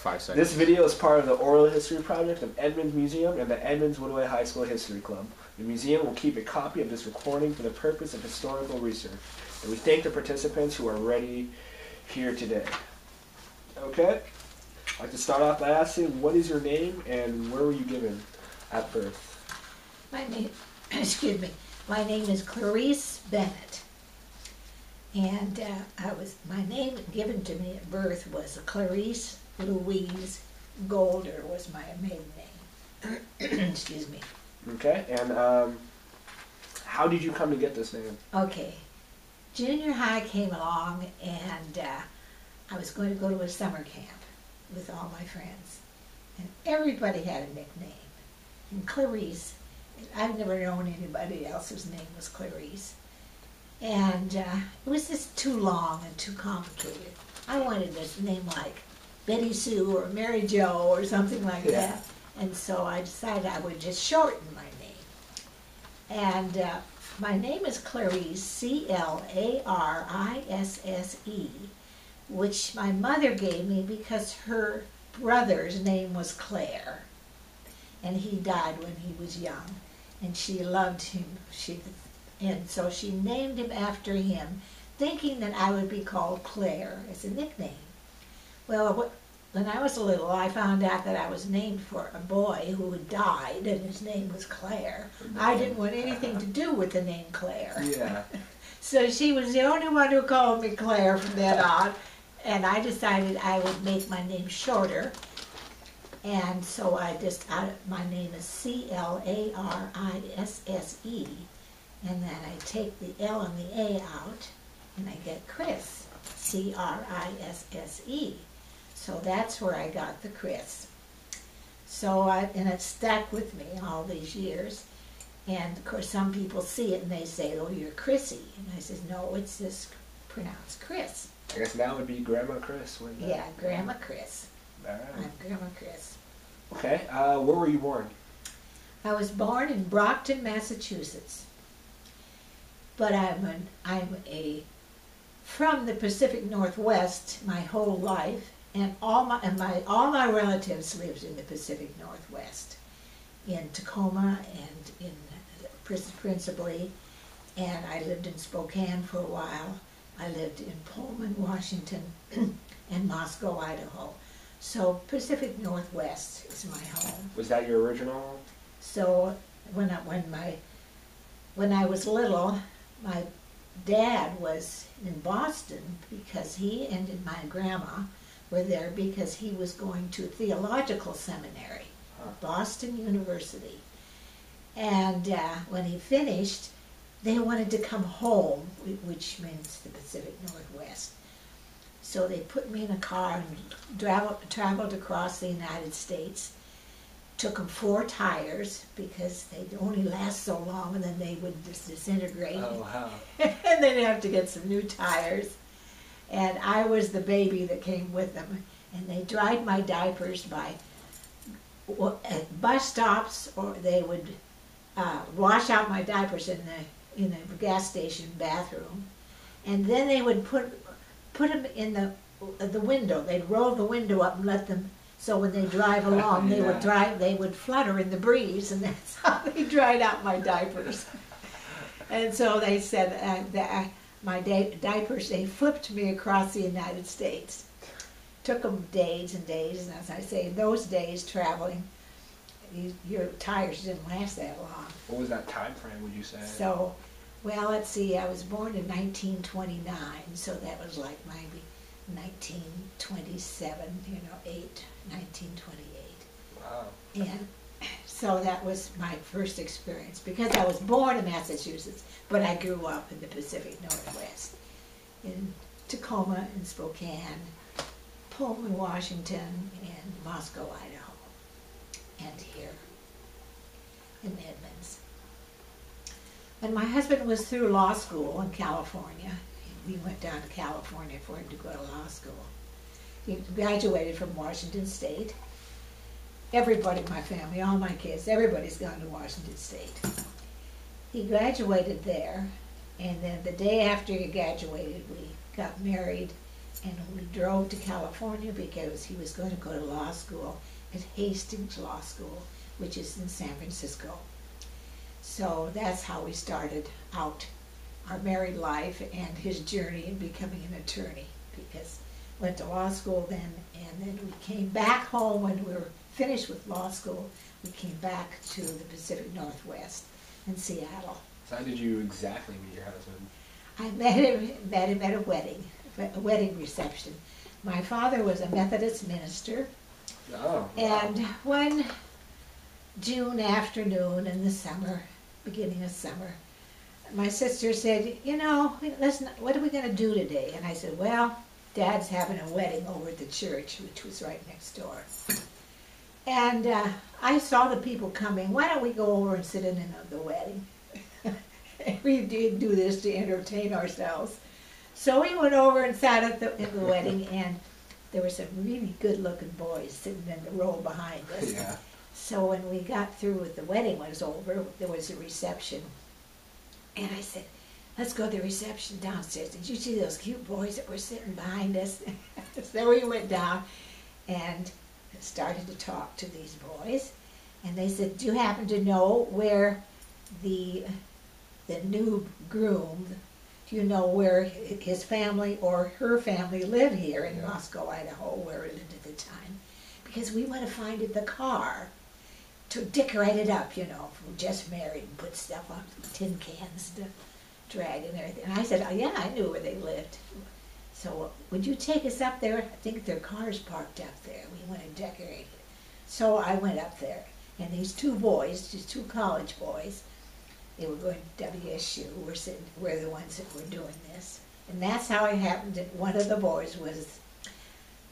5 seconds. This video is part of the Oral History Project of Edmonds Museum and the Edmonds Woodway High School History Club. The museum will keep a copy of this recording for the purpose of historical research. And we thank the participants who are ready here today. Okay? I'd like to start off by asking, what is your name and where were you given at birth? My name, excuse me, my name is Clarisse Bennett. And my name given to me at birth was Clarisse Louise Golder was my maiden name. Excuse me. Okay, and how did you come to get this name? Okay, junior high came along and I was going to go to a summer camp with all my friends. And everybody had a nickname. And Clarisse, I've never known anybody else whose name was Clarisse. And it was just too long and too complicated. I wanted a name like Betty Sue or Mary Jo or something like that. And so I decided I would just shorten my name. And my name is Clarisse, C-L-A-R-I-S-S-E, which my mother gave me because her brother's name was Claire. And he died when he was young. And she loved him. And so she named him after him, thinking that I would be called Claire as a nickname. Well, when I was little, I found out that I was named for a boy who had died, and his name was Claire. I didn't want anything to do with the name Claire. Yeah. So she was the only one who called me Claire from then on, and I decided I would make my name shorter. And so my name is C-L-A-R-I-S-S-E, and then I take the L and the A out, and I get Chris, C-R-I-S-S-E. So that's where I got the Chris. And it stuck with me all these years. And of course some people see it and they say, oh, you're Chrissy. And I said, no, it's just pronounced Chris. I guess now would be Grandma Chris. Yeah, Grandma Chris. All right. I'm Grandma Chris. Okay, where were you born? I was born in Brockton, Massachusetts. But I'm from the Pacific Northwest my whole life. And all my relatives lived in the Pacific Northwest, in Tacoma and principally, and I lived in Spokane for a while. I lived in Pullman, Washington, and Moscow, Idaho. So Pacific Northwest is my home. Was that your original? So when I was little, my dad was in Boston because he and my grandma were there because he was going to a theological seminary, Boston University. And when he finished, they wanted to come home, which means the Pacific Northwest. So they put me in a car and traveled across the United States. Took them 4 tires because they'd only last so long and then they would just disintegrate. Oh, wow. And they'd have to get some new tires. And I was the baby that came with them. And they dried my diapers by at bus stops, or they would wash out my diapers in the gas station bathroom. And then they would put them in the window. They'd roll the window up and let them, so when they drive along, they would flutter in the breeze, and that's how they dried out my diapers. And so they said my diapers, they flipped me across the United States. Took them days and days, and as I say, in those days traveling, your tires didn't last that long. What was that time frame, would you say? So, well, let's see, I was born in 1929, so that was like maybe 1927, 1928. Wow. And so that was my first experience, because I was born in Massachusetts, but I grew up in the Pacific Northwest, in Tacoma and Spokane, Pullman, Washington, and Moscow, Idaho, and here in Edmonds. And my husband was through law school in California. We went down to California for him to go to law school. He graduated from Washington State. Everybody in my family, all my kids, everybody's gone to Washington State. He graduated there, and then the day after he graduated, we got married And we drove to California because he was going to go to law school at Hastings Law School, which is in San Francisco. So that's how we started out our married life and his journey in becoming an attorney, because went to law school then, and then we came back home when we were finished with law school. We came back to the Pacific Northwest in Seattle. So how did you exactly meet your husband? I met him at a wedding reception. My father was a Methodist minister. Oh. Wow. And one June afternoon in the summer, beginning of summer, my sister said, you know, what are we going to do today? And I said, well, Dad's having a wedding over at the church, which was right next door. And I saw the people coming. Why don't we go over and sit in on the wedding? We did do this to entertain ourselves. So we went over and sat at in the wedding, and there were some really good-looking boys sitting in the row behind us. Yeah. So when we got through with the wedding was over, there was a reception. And I said, let's go to the reception downstairs. Did you see those cute boys that were sitting behind us? So we went down and started to talk to these boys. And they said, do you happen to know where the new groom, do you know where his family or her family lived here in Moscow, Idaho, where it lived at the time? Because we want to find the car to decorate it up, you know, if we're just married, and put stuff on tin cans to drag and everything. And I said, oh, yeah, I knew where they lived. So would you take us up there? I think their car's parked up there. We want to decorate it. So I went up there, and these two boys, just two college boys, they were going to WSU, were the ones that were doing this. And that's how it happened that one of the boys was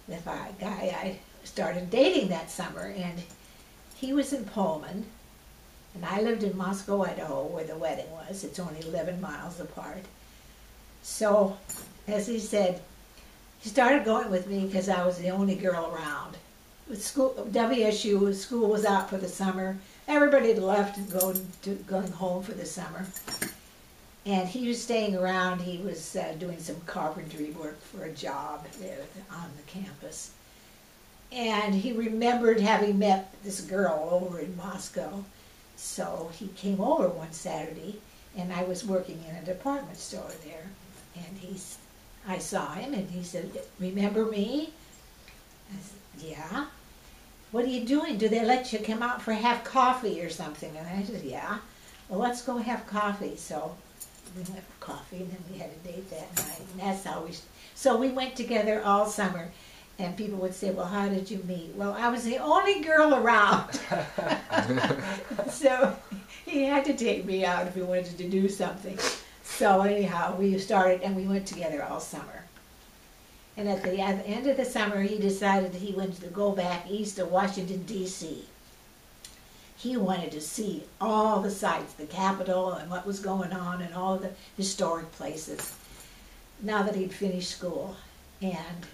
the guy I started dating that summer, and he was in Pullman, and I lived in Moscow, Idaho, where the wedding was. It's only 11 miles apart. So, as he said, he started going with me because I was the only girl around. With school, WSU, school was out for the summer. Everybody had left and going home for the summer. And he was staying around. He was doing some carpentry work for a job there on the campus. And he remembered having met this girl over in Moscow. So he came over one Saturday, and I was working in a department store there. And I saw him, and he said, remember me? I said, yeah. What are you doing? Do they let you come out for have coffee or something? And I said, yeah. Well, let's go have coffee. So we went for coffee, and then we had a date that night. And that's how so we went together all summer. And people would say, well, how did you meet? Well, I was the only girl around. So he had to take me out if he wanted to do something. So anyhow, we started, and we went together all summer. And at the end of the summer, he decided that he wanted to go back east to Washington, D.C. He wanted to see all the sites, the Capitol and what was going on and all the historic places, now that he'd finished school. And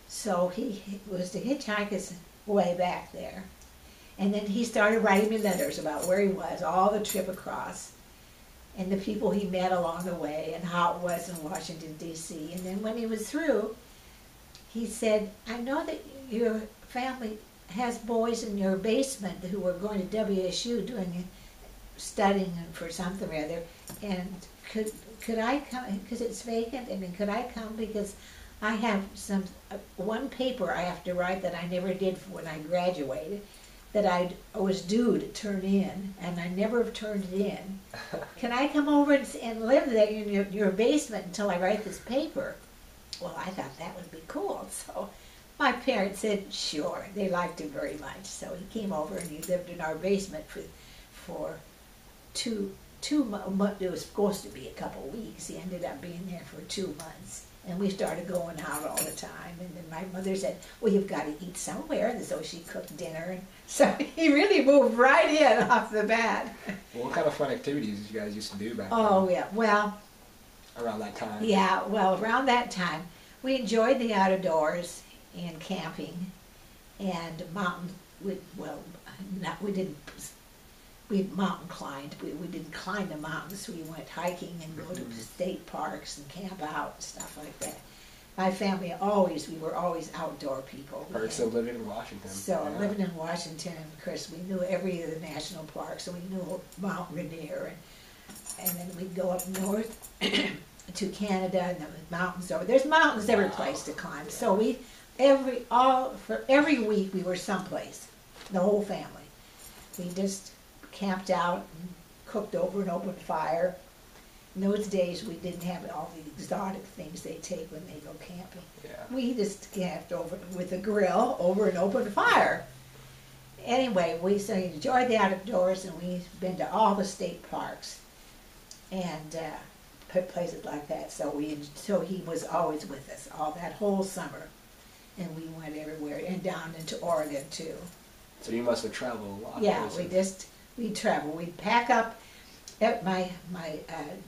so he was to hitchhike his way back there. And then he started writing me letters about where he was, all the trip across, and the people he met along the way, and how it was in Washington, D.C. And then when he was through, he said, I know that your family has boys in your basement who are going to WSU studying for something or other, and could I come, because it's vacant, I mean, could I come, because I have one paper I have to write that I never did when I graduated, that I was due to turn in, and I never have turned it in. Can I come over and live there in your basement until I write this paper? Well, I thought that would be cool. So my parents said, sure. They liked him very much. So he came over, and he lived in our basement for 2 months. It was supposed to be a couple weeks. He ended up being there for 2 months. And we started going out all the time. And then my mother said, well, you've got to eat somewhere. And so she cooked dinner. And so he really moved right in off the bat. Well, what kind of fun activities did you guys used to do back then? Oh, yeah. Well, around that time? Yeah, well, around that time, we enjoyed the outdoors and camping and mountain. We mountain climbed. We didn't climb the mountains. We went hiking and go to state parks and camp out and stuff like that. my family we were always outdoor people. Perks of living in Washington. So living in Washington, of course, we knew every of the national parks, so we knew Mount Rainier, and then we'd go up north to Canada and the mountains over. There's mountains every place to climb. So for every week we were someplace, the whole family. We just camped out and cooked over an open fire. In those days, we didn't have all the exotic things they take when they go camping. Yeah. We just camped over with a grill over an open fire. Anyway, we enjoyed the outdoors, and we've been to all the state parks and places like that. So he was always with us all that whole summer, and we went everywhere and down into Oregon too. So you must have traveled a lot. Yeah, we'd travel. We'd pack up. My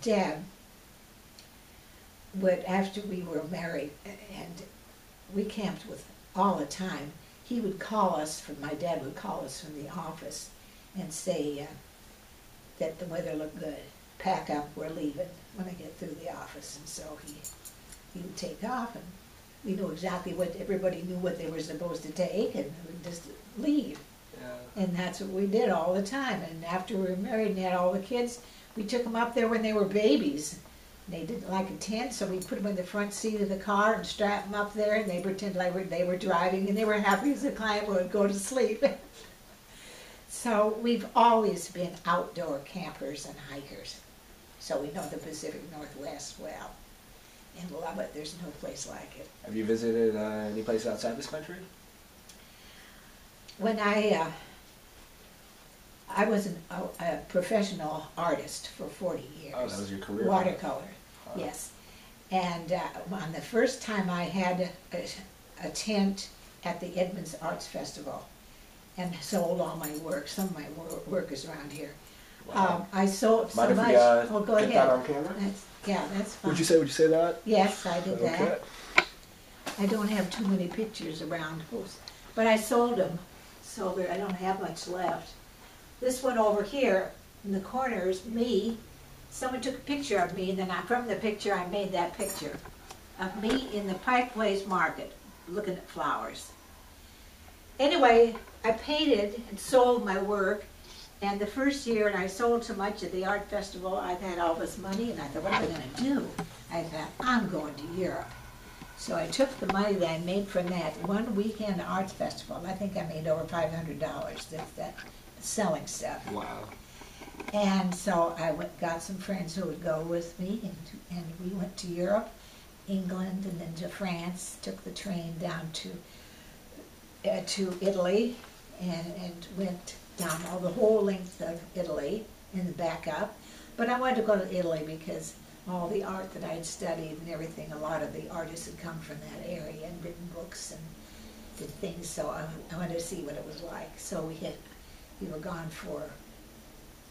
dad would, after we were married, and we camped with all the time, my dad would call us from the office and say that the weather looked good. Pack up, we're leaving when I get through the office. And so he would take off, and we knew exactly everybody knew what they were supposed to take, and we'd just leave. Yeah. And that's what we did all the time. And after we were married and had all the kids, we took them up there when they were babies. They didn't like a tent, so we put them in the front seat of the car and strapped them up there, and they pretended like they were driving, and they were happy as a client would go to sleep. So we've always been outdoor campers and hikers. So we know the Pacific Northwest well and love it. There's no place like it. Have you visited any places outside this country? When I was a professional artist for 40 years. Oh, that was your career. Watercolor, yes. And on the first time I had a tent at the Edmonds Arts Festival and sold all my work. Some of my work is around here. Wow. I sold so Mind much. If we, go get ahead. That on camera? That's fine. Would you say that? Yes, I did Okay. that. I don't have too many pictures around, but I sold them. So I don't have much left. This one over here in the corner is me. Someone took a picture of me, and then from the picture I made that picture of me in the Pike Place Market looking at flowers. Anyway, I painted and sold my work, and the first year, and I sold so much at the art festival, I had all this money, and I thought, what am I going to do? I thought, I'm going to Europe. So I took the money that I made from that one weekend arts festival. I think I made over $500. That selling stuff. Wow. And so I got some friends who would go with me, and we went to Europe, England, and then to France. Took the train down to Italy, and went down the whole length of Italy and back up. But I wanted to go to Italy because all the art that I had studied and everything, a lot of the artists had come from that area and written books and did things, so I wanted to see what it was like. So we were gone for,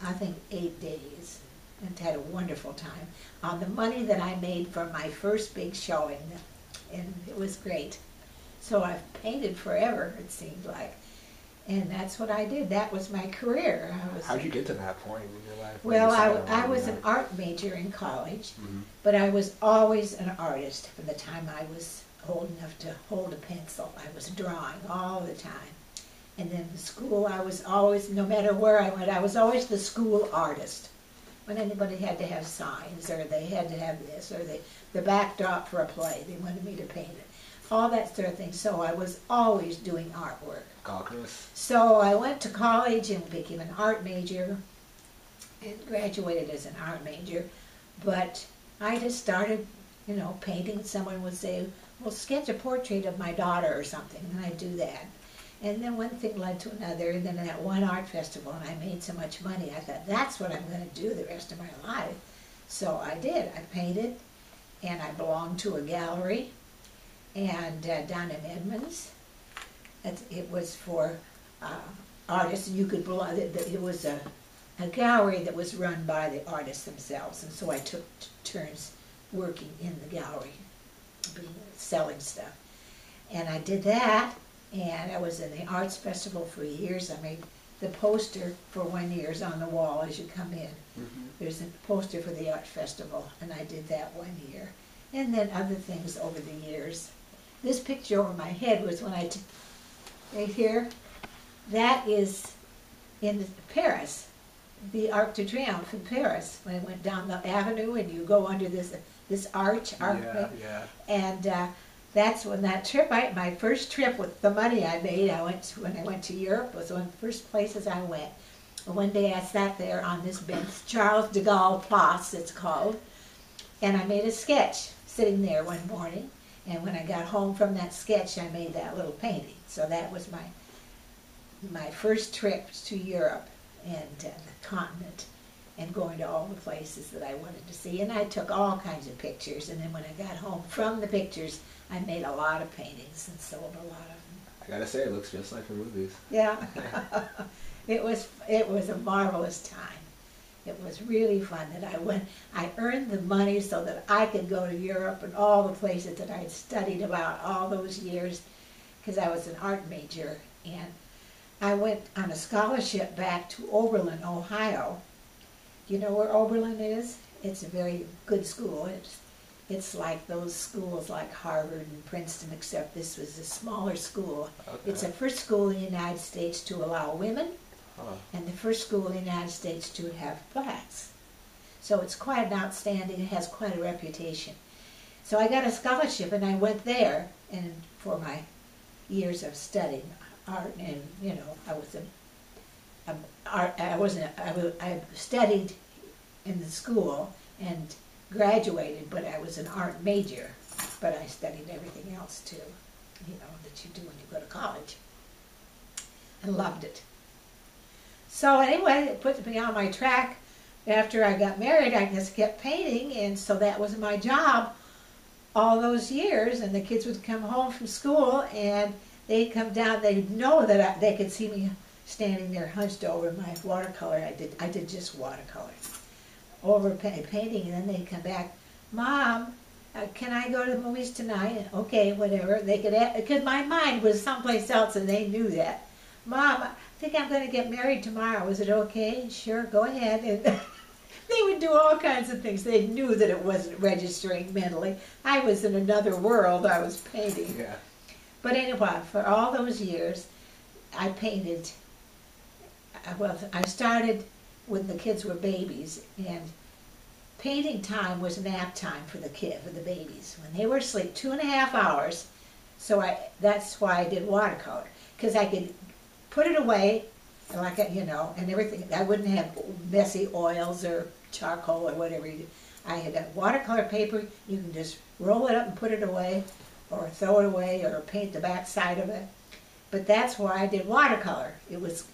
I think, 8 days and had a wonderful time on the money that I made from my first big showing, and it was great. So I've painted forever, it seemed like. And that's what I did. That was my career. How'd you get to that point in your life? Well, I was an art major in college, but I was always an artist from the time I was old enough to hold a pencil. I was drawing all the time. And then in school, I was always, no matter where I went, I was always the school artist. When anybody had to have signs, or they had to have this, or the backdrop for a play, they wanted me to paint it. All that sort of thing. So I was always doing artwork. So I went to college and became an art major and graduated as an art major. But I just started, painting. Someone would say, well, sketch a portrait of my daughter or something, and I'd do that. And then one thing led to another, and then at one art festival, and I made so much money, I thought, that's what I'm going to do the rest of my life. So I did. I painted, and I belonged to a gallery, and down in Edmonds. It was for artists, and you could belong. It was a gallery that was run by the artists themselves, and so I took turns working in the gallery, selling stuff. And I did that, and I was in the arts festival for years. I made the poster for 1 year is on the wall as you come in. There's a poster for the art festival, and I did that 1 year. and then other things over the years. This picture over my head was when right here, that is in Paris, the Arc de Triomphe in Paris, when I went down the avenue and you go under this arch, Yeah. and that's when that trip, my first trip with the money I made, when I went to Europe, was one of the first places I went. One day I sat there on this bench, Charles de Gaulle Place it's called, and I made a sketch sitting there one morning, and when I got home from that sketch I made that little painting. So that was my first trip to Europe and the continent, and going to all the places that I wanted to see. And I took all kinds of pictures, and then when I got home from the pictures, I made a lot of paintings and sold a lot of them. I gotta say, it looks just like the movies. Yeah. It was a marvelous time. It was really fun that I earned the money so that I could go to Europe and all the places that I'd studied about all those years, because I was an art major. And I went on a scholarship back to Oberlin, Ohio. You know where Oberlin is? It's a very good school. It's like those schools like Harvard and Princeton, except this was a smaller school. Okay. It's the first school in the United States to allow women, and the first school in the United States to have blacks. So it's quite an outstanding, it has quite a reputation. So I got a scholarship and I went there, and for my years of studying art, and you know, I studied in the school and graduated, but I was an art major, but I studied everything else too, you know, that you do when you go to college, and loved it. So anyway, it put me on my track. After I got married, I just kept painting, and so that was my job all those years. And the kids would come home from school, and they'd come down. They'd know that they could see me standing there hunched over my watercolor. I did just watercolor over painting, and then they'd come back, Mom, can I go to the movies tonight? Okay, whatever. They could, because my mind was someplace else, and they knew that. Mom, I think I'm going to get married tomorrow. Is it okay? Sure, go ahead. And they would do all kinds of things. They knew that it wasn't registering mentally. I was in another world. I was painting. Yeah. But anyway, for all those years, I painted. Well, I started when the kids were babies, and painting time was nap time for the babies. When they were asleep, 2.5 hours. So that's why I did watercolor, because I could put it away, like you know, and everything. I wouldn't have messy oils or charcoal or whatever. I had a watercolor paper. You can just roll it up and put it away, or throw it away, or paint the back side of it. But that's why I did watercolor. It was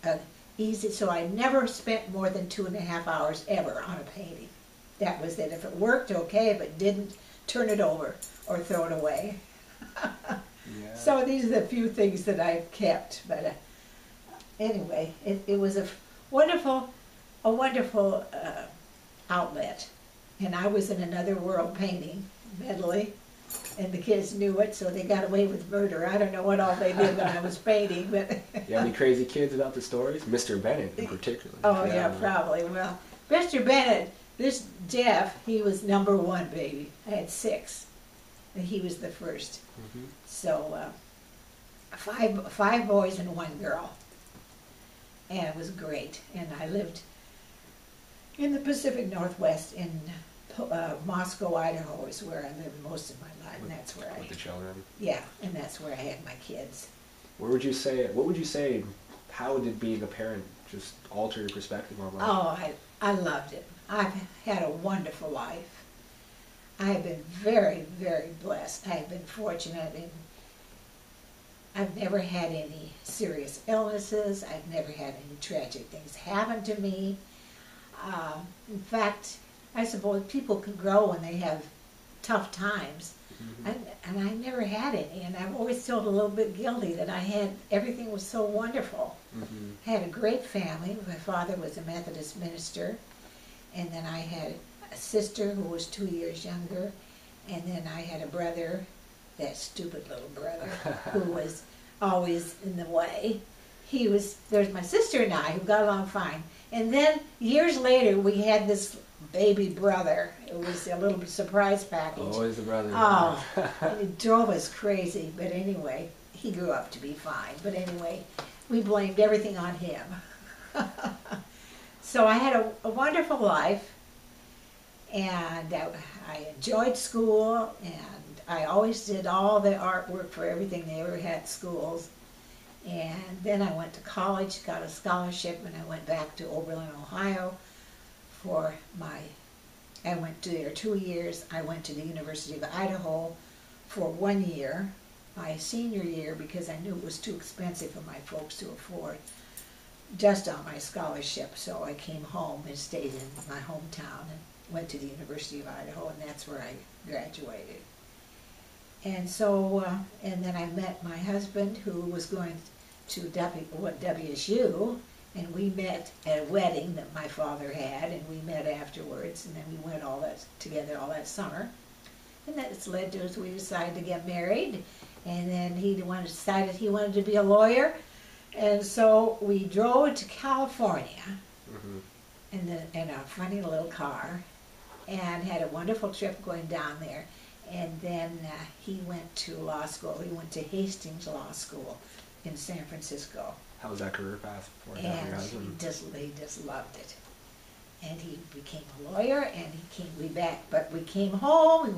easy, so I never spent more than 2.5 hours ever on a painting. That was it. If it worked, okay. If it didn't, turn it over or throw it away. Yeah. So these are the few things that I've kept. But anyway, it was a wonderful outlet. And I was in another world painting mentally, and the kids knew it, so they got away with murder. I don't know what all they did when I was painting, but You have any crazy kids about the stories? Mr. Bennett in particular. oh yeah, probably. Well, Mr. Bennett, this Jeff, he was number one baby. I had 6, and he was the first. Mm-hmm. So 5 boys and 1 girl, and it was great. And I lived in the Pacific Northwest in Moscow, Idaho, is where I lived most of my life, and that's where With the children. yeah, and that's where I had my kids. What would you say, how did being a parent just alter your perspective on life? Oh, I loved it. I've had a wonderful life. I have been very, very blessed. I've been fortunate, and I've never had any serious illnesses. I've never had any tragic things happen to me. In fact, I suppose people can grow when they have tough times, Mm-hmm. and I never had any, and I've always felt a little bit guilty that everything was so wonderful. Mm-hmm. I had a great family. My father was a Methodist minister, and then I had a sister who was 2 years younger, and then I had a brother, that stupid little brother, who was always in the way. There's my sister and I, who got along fine. And then, years later, we had this baby brother. It was a little surprise package. Always the brother. Oh, it drove us crazy. But anyway, he grew up to be fine. But anyway, we blamed everything on him. So I had a wonderful life, and I enjoyed school, and I always did all the artwork for everything they ever had at schools. And then I went to college, got a scholarship, and I went back to Oberlin, Ohio for I went to there 2 years. I went to the University of Idaho for 1 year, my senior year, because I knew it was too expensive for my folks to afford just on my scholarship. So I came home and stayed in my hometown and went to the University of Idaho, and that's where I graduated. And so, and then I met my husband, who was going to WSU, and we met at a wedding that my father had, and we met afterwards, and then we went all that together all that summer. And that's led to us, we decided to get married, and then he decided he wanted to be a lawyer, and so we drove to California in a funny little car, and had a wonderful trip going down there. And then he went to law school. He went to Hastings Law School in San Francisco. How was that career path for him? And he just loved it. And he became a lawyer, and we came home.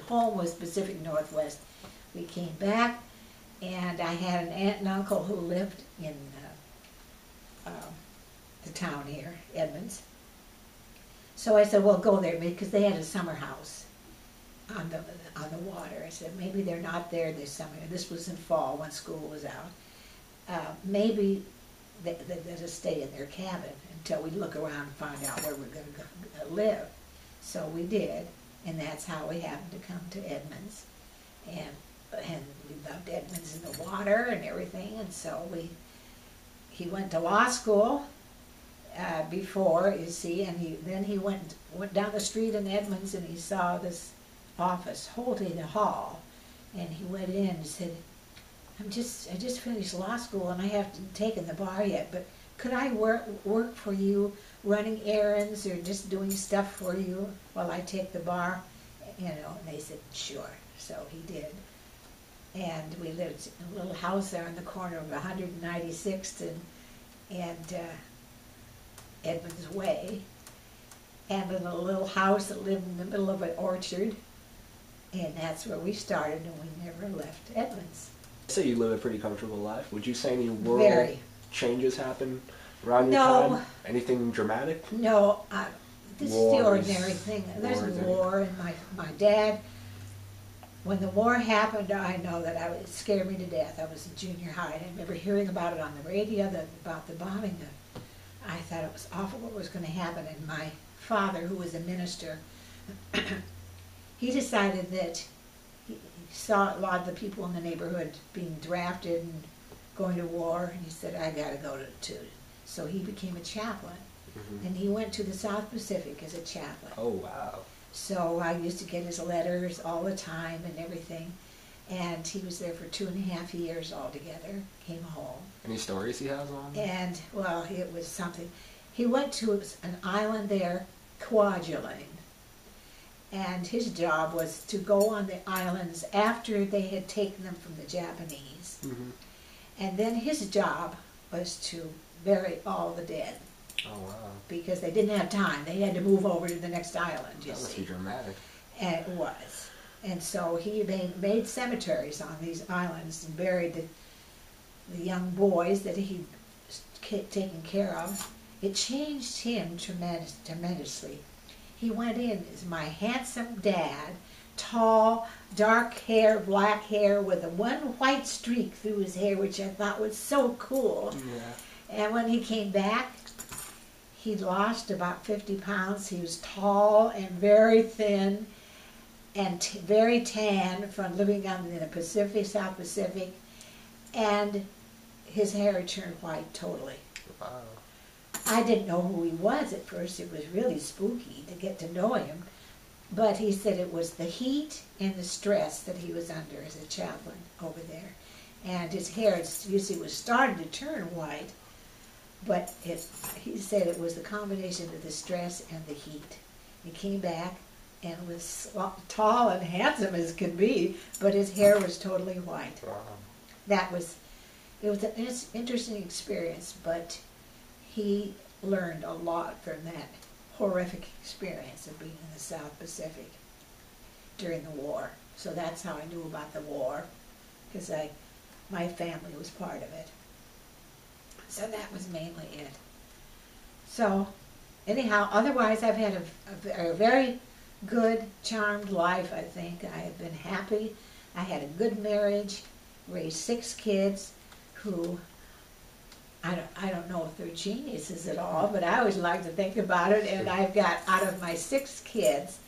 Home was Pacific Northwest. We came back, and I had an aunt and uncle who lived in the town here, Edmonds. So I said, well, go there, because they had a summer house on the water. I said, maybe they're not there this summer. This was in fall when school was out. Maybe they'll just stay in their cabin until we look around and find out where we're going to live. So we did, and that's how we happened to come to Edmonds. And we loved Edmonds and the water and everything, and so he went to law school before, you see, and then he went down the street in Edmonds, and he saw this office, Holte Hall, and he went in and said, I just finished law school and I haven't taken the bar yet, but could I work for you, running errands or just doing stuff for you while I take the bar? And they said, sure. So he did. And we lived in a little house there in the corner of 196th and Edmonds Way, and in a little house that lived in the middle of an orchard. And that's where we started, and we never left Edmonds. So you live a pretty comfortable life. Would you say any world changes happen around your time? Anything dramatic? No, this is the ordinary thing. There's war, and my dad, when the war happened, I know that it scared me to death. I was in junior high, and I remember hearing about it on the radio, about the bombing. I thought it was awful what was going to happen, and my father, who was a minister, he decided that he saw a lot of the people in the neighborhood being drafted and going to war, and he said, I got to go to. So he became a chaplain, and he went to the South Pacific as a chaplain. Oh, wow. So I used to get his letters all the time and everything, and he was there for 2.5 years altogether, came home. Any stories he has on? And, well, it was something. He went to an island there, Kwajalein. And his job was to go on the islands after they had taken them from the Japanese. And then his job was to bury all the dead. Oh, wow. Because they didn't have time. They had to move over to the next island, you see. That must be dramatic. And it was. And so he made cemeteries on these islands and buried the young boys that he'd taken care of. It changed him tremendously. He went in as my handsome dad, tall, dark hair, black hair, with a one white streak through his hair, which I thought was so cool. Yeah. And when he came back, he'd lost about 50 pounds. He was tall and very thin and very tan from living out in the Pacific, South Pacific, and his hair had turned white totally. Wow. I didn't know who he was at first. It was really spooky to get to know him. But he said it was the heat and the stress that he was under as a chaplain over there. And his hair, you see, was starting to turn white. But he said it was the combination of the stress and the heat. He came back and was tall and handsome as could be, but his hair was totally white. Wow. It was an interesting experience, but he learned a lot from that horrific experience of being in the South Pacific during the war. So that's how I knew about the war, because my family was part of it. So that was mainly it. So anyhow, otherwise I've had a very good, charmed life, I think. I have been happy. I had a good marriage, raised 6 kids who, I don't know if they're geniuses at all, but I always like to think about it. And I've got, out of my 6 kids,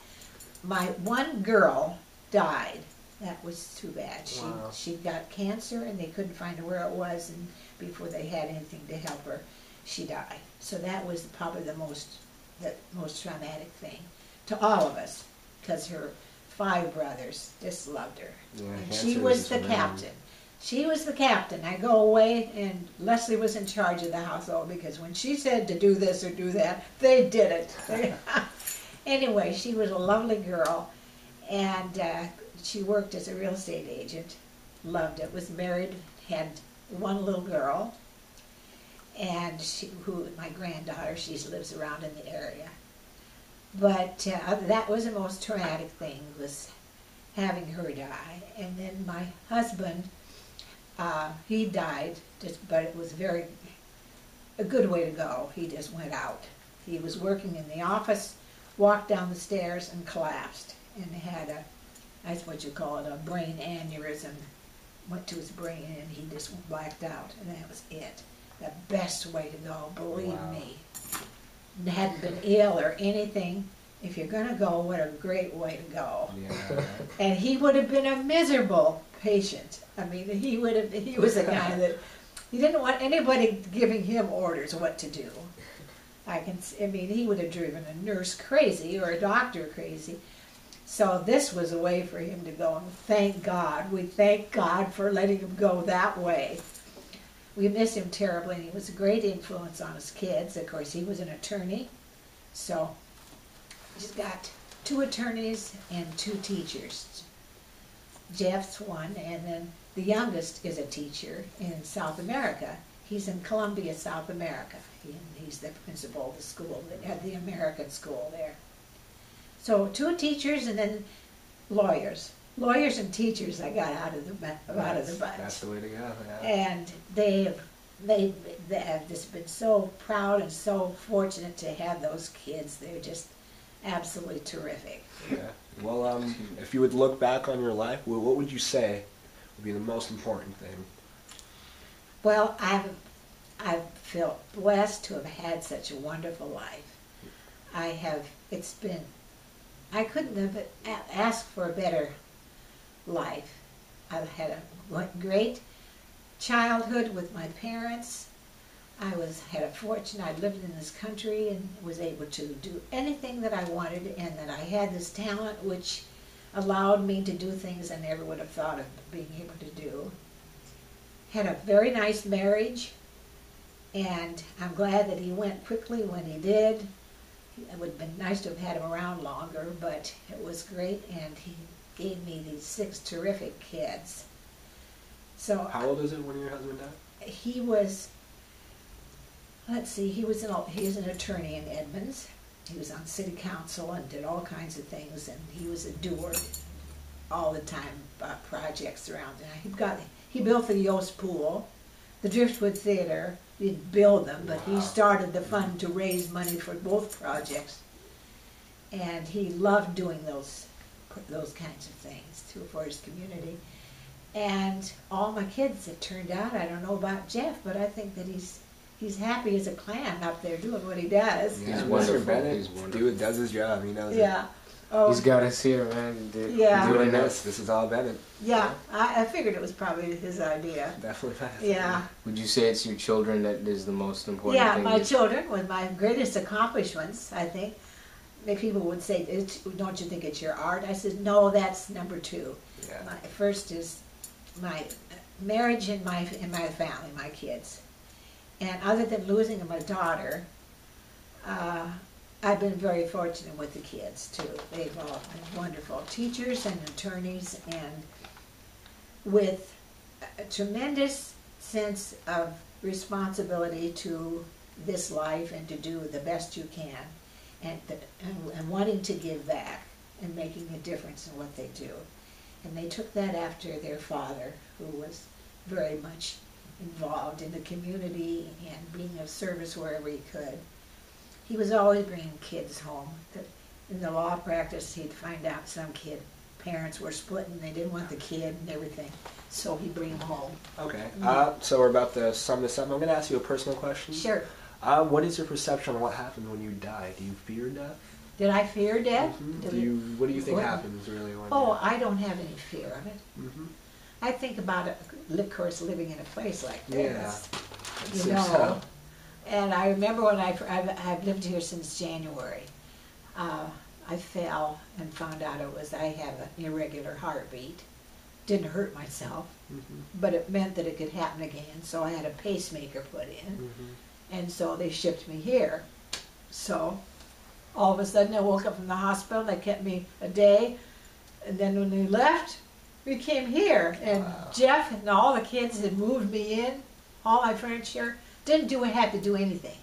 my one girl died. That was too bad. She got cancer and they couldn't find her where it was, and before they had anything to help her, she died. So that was probably the most traumatic thing to all of us, because her 5 brothers just loved her. Yeah, and she was the captain. She was the captain. I go away and Leslie was in charge of the household, because when she said to do this or do that, they did it. Anyway, she was a lovely girl, and she worked as a real estate agent. Loved it. Was married, had 1 little girl, and my granddaughter, she lives around in the area. But that was the most traumatic thing, was having her die. And then my husband, he died, but it was a good way to go. He just went out. He was working in the office, walked down the stairs and collapsed, and had that's what you call it, a brain aneurysm. Went to his brain and he just blacked out, and that was it. The best way to go, believe me. Hadn't been ill or anything. If you're going to go, what a great way to go. Yeah. And he would have been a miserable patient. I mean, he was a guy that, he didn't want anybody giving him orders what to do. I mean, he would have driven a nurse crazy or a doctor crazy. So this was a way for him to go, and thank God. We thank God for letting him go that way. We miss him terribly, and he was a great influence on his kids. Of course, he was an attorney, so he's got 2 attorneys and 2 teachers. Jeff's one, and then the youngest is a teacher in South America. He's in Columbia, South America. He's the principal of the school, at the American school there. So 2 teachers and then lawyers. Lawyers and teachers I got out of the bunch. That's the way to go. Yeah. And they have just been so proud and so fortunate to have those kids. They're just absolutely terrific. Yeah. Well, if you would look back on your life, what would you say would be the most important thing? Well, I've felt blessed to have had such a wonderful life. I couldn't have asked for a better life. I've had a great childhood with my parents. I had a fortune. I lived in this country and was able to do anything that I wanted, and that I had this talent which allowed me to do things I never would have thought of being able to do. Had a very nice marriage, and I'm glad that he went quickly when he did. It would have been nice to have had him around longer, but it was great, and he gave me these 6 terrific kids. So how old is it when your husband died? He was, let's see, he was an attorney in Edmonds. He was on city council and did all kinds of things, and he was a doer all the time, projects around there. He built the Yost Pool, the Driftwood Theater. He didn't build them, but he started the fund to raise money for both projects. And he loved doing those kinds of things for his community. And all my kids, it turned out, I don't know about Jeff, but I think that he's happy as a clam up there doing what he does. Yeah, He's wonderful. Mr. Bennett, He's wonderful. Dude does his job. He knows Yeah. it. Oh, He's got us here, man. Dude. Yeah. Doing this is all Bennett. yeah. I figured it was probably his idea. Definitely Bennett. Yeah. Would you say it's your children that is the most important Yeah, thing? my children were my greatest accomplishments, I think. People would say, don't you think it's your art? I said, no, that's number 2. Yeah. My first is my marriage and my family, my kids. And other than losing my daughter, I've been very fortunate with the kids too. They've all been wonderful teachers and attorneys, and with a tremendous sense of responsibility to this life and to do the best you can, and wanting to give back and making a difference in what they do. And they took that after their father, who was very much involved in the community and being of service wherever he could. He was always bringing kids home. In the law practice, he'd find out some parents were splitting, they didn't want the kid and everything, so he'd bring him home. Okay, so we're about to sum this up. I'm going to ask you a personal question. Sure. What is your perception on what happens when you die? Do you fear death? Did I fear death? What do you think happens really when I don't have any fear of it. I think about it, of course, living in a place like this. Yeah. You know. And I remember when I've lived here since January. I fell and found out I have an irregular heartbeat. Didn't hurt myself, but it meant that it could happen again. So I had a pacemaker put in, and so they shipped me here. So all of a sudden I woke up from the hospital. They kept me a day, and then when they left, we came here. And Jeff and all the kids had moved me in, all my furniture. Didn't have to do anything.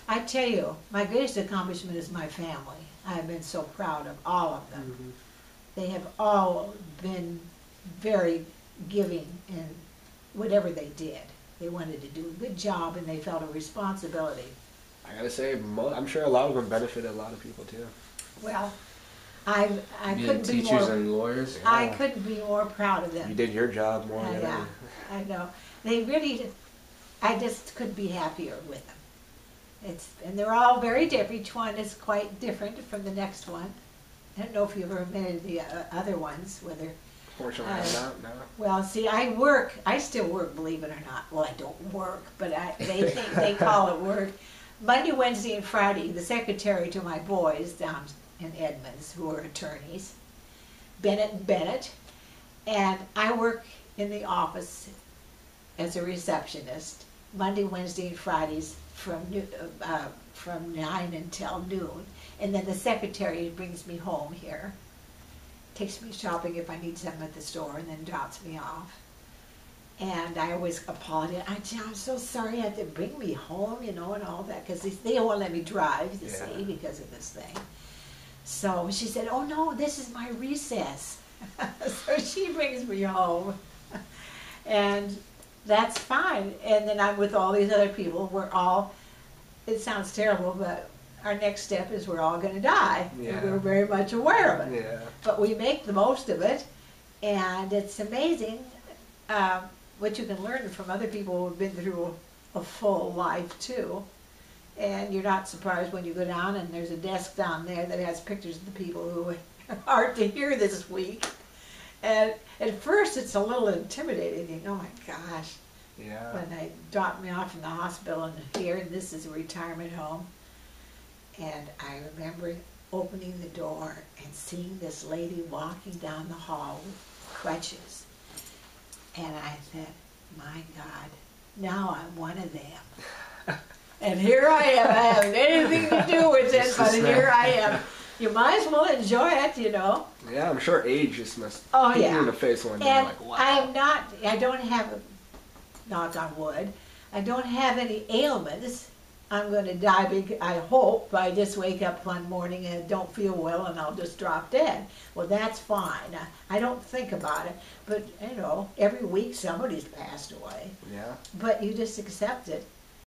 I tell you, my greatest accomplishment is my family. I've been so proud of all of them. They have all been very giving in whatever they did. They wanted to do a good job, and they felt a responsibility. I gotta say, I'm sure a lot of them benefited a lot of people too. Well, I couldn't be more. Teachers and lawyers. Yeah. I couldn't be more proud of them. You did your job more than Yeah, I know. They really. I just couldn't be happier with them. And they're all very different. Each one is quite different from the next one. I don't know if you've ever met the other ones, whether. Fortunately, not. No. Well, see, I still work, believe it or not. Well, I don't work, but they think they call it work. Monday, Wednesday, and Friday, the secretary to my boys down in Edmonds, who are attorneys, Bennett and Bennett, and I work in the office as a receptionist, Monday, Wednesday, and Fridays from 9 until noon. And then the secretary brings me home here, takes me shopping if I need something at the store, and then drops me off. And I always apologize. I'm so sorry you had to bring me home, you know, and all that, because they won't let me drive, you see, because of this thing. So she said, oh no, this is my recess. So she brings me home. And that's fine. And then I'm with all these other people. We're all, it sounds terrible, but our next step is we're all going to die. Yeah. And we're very much aware of it. Yeah. But we make the most of it. And it's amazing what you can learn from other people who have been through a full life too. And you're not surprised when you go down and there's a desk down there that has pictures of the people who aren't to hear this week. And at first it's a little intimidating. You think, oh my gosh. Yeah. When they dropped me off in the hospital and here, and this is a retirement home. And I remember opening the door and seeing this lady walking down the hall with crutches. And I said, my God, now I'm one of them. And here I am. I haven't anything to do with it, but here I am. You might as well enjoy it, you know. Yeah, I'm sure age just must hit you in the face one day. And Like, wow. I don't have, knock on wood, I don't have any ailments. I'm going to die, I hope, I just wake up one morning and don't feel well and I'll just drop dead. Well, that's fine. I don't think about it. But, you know, every week somebody's passed away. Yeah. But you just accept it.